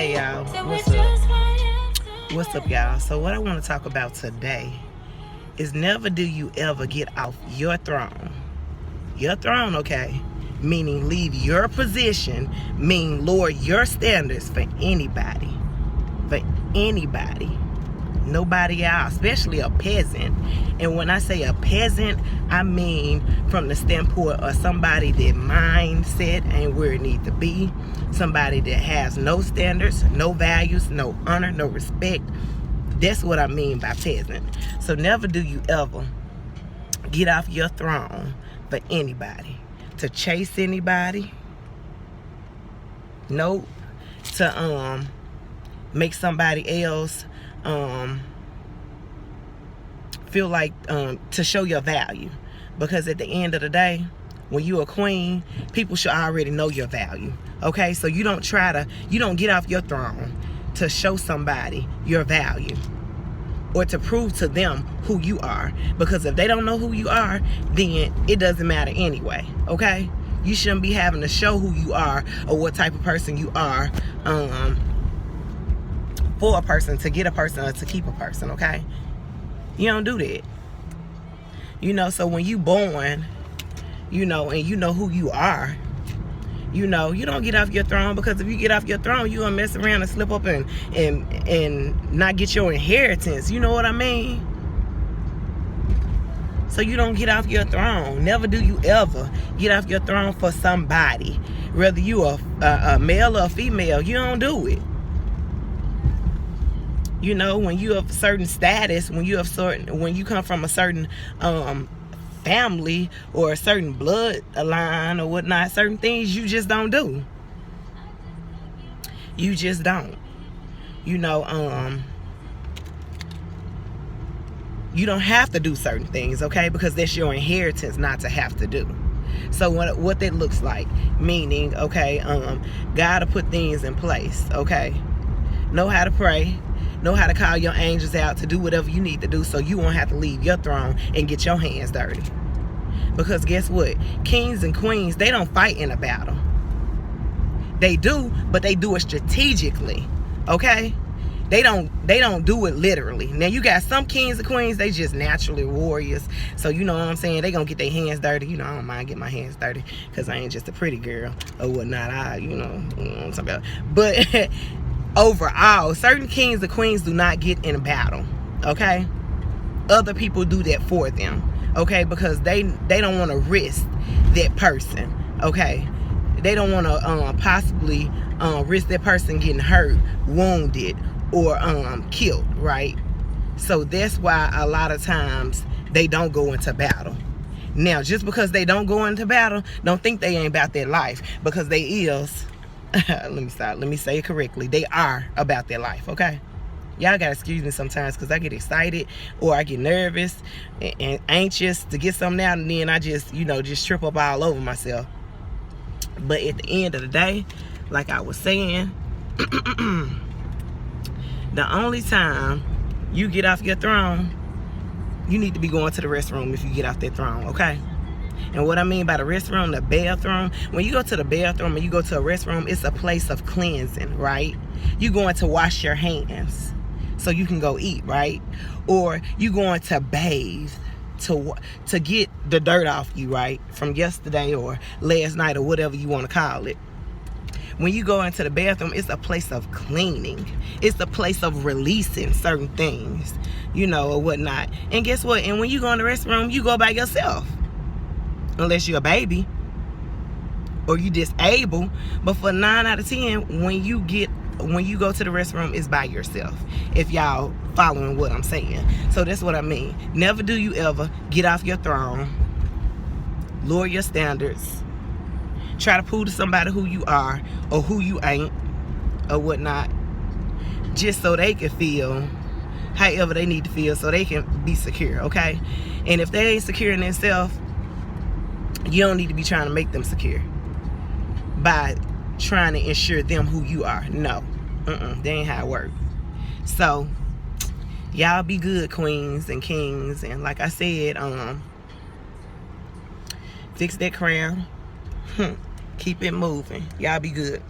Hey y'all, what's up? What's up, y'all? So what I want to talk about today is never do you ever get off your throne. Your throne, okay? Meaning leave your position, meaning lower your standards for anybody. For anybody. Nobody else, especially a peasant. And when I say a peasant, I mean from the standpoint of somebody that mindset ain't where it needs to be. Somebody that has no standards, no values, no honor, no respect. That's what I mean by peasant. So never do you ever get off your throne for anybody. To chase anybody. Nope. To make somebody else feel like to show your value. Because at the end of the day, when you're a queen, people should already know your value. Okay, so you don't get off your throne to show somebody your value or to prove to them who you are. Because if they don't know who you are, then it doesn't matter anyway. Okay, you shouldn't be having to show who you are or what type of person you are for a person, to get a person, or to keep a person. Okay, you don't do that. So when you born, and you know who you are, you don't get off your throne. Because if you get off your throne, you gonna mess around and slip up and not get your inheritance. You know what I mean? So you don't get off your throne. Never do you ever get off your throne for somebody, whether you are a male or a female. You don't do it. When you have certain status, when you come from a certain family or a certain bloodline or whatnot, certain things you just don't do. You just don't. You don't have to do certain things, okay? Because that's your inheritance not to have to do. So what that looks like, meaning, okay, God will put things in place, okay? Know how to pray. Know how to call your angels out to do whatever you need to do so you won't have to leave your throne and get your hands dirty. Because guess what? Kings and queens, they don't fight in a battle. They do, but they do it strategically. Okay? They don't do it literally. Now you got some kings and queens, they just naturally warriors. So you know what I'm saying? They gonna get their hands dirty. I don't mind getting my hands dirty because I ain't just a pretty girl or whatnot. You know what I'm talking about. But overall, certain kings and queens do not get in a battle, okay? Other people do that for them, okay? Because they don't want to risk that person, okay? They don't want to possibly risk that person getting hurt, wounded, or killed, right? So that's why a lot of times they don't go into battle. Now, just because they don't go into battle, don't think they ain't about their life, because they is. Let me say it correctly. They are about their life, okay? Y'all gotta excuse me sometimes because I get excited or I get nervous and anxious to get something out, and then I just trip up all over myself. But at the end of the day, like I was saying, the only time you get off your throne, you need to be going to the restroom if you get off that throne, okay? And what I mean by the restroom, the bathroom, when you go to the bathroom and you go to a restroom, it's a place of cleansing, right? You're going to wash your hands so you can go eat, right? Or you going to bathe to get the dirt off you, right? From yesterday or last night or whatever you want to call it. When you go into the bathroom, it's a place of cleaning. It's a place of releasing certain things, or whatnot. And guess what? And when you go in the restroom, you go by yourself. Unless you're a baby or you disabled. But for 9 out of 10, when you go to the restroom, it's by yourself. If y'all following what I'm saying. So that's what I mean. Never do you ever get off your throne, lower your standards, try to prove to somebody who you are or who you ain't or whatnot, just so they can feel however they need to feel so they can be secure, okay? And if they ain't secure in themselves, you don't need to be trying to make them secure by trying to ensure them who you are. No. That ain't how it works. So, y'all be good, queens and kings. And like I said, fix that crown. Keep it moving. Y'all be good.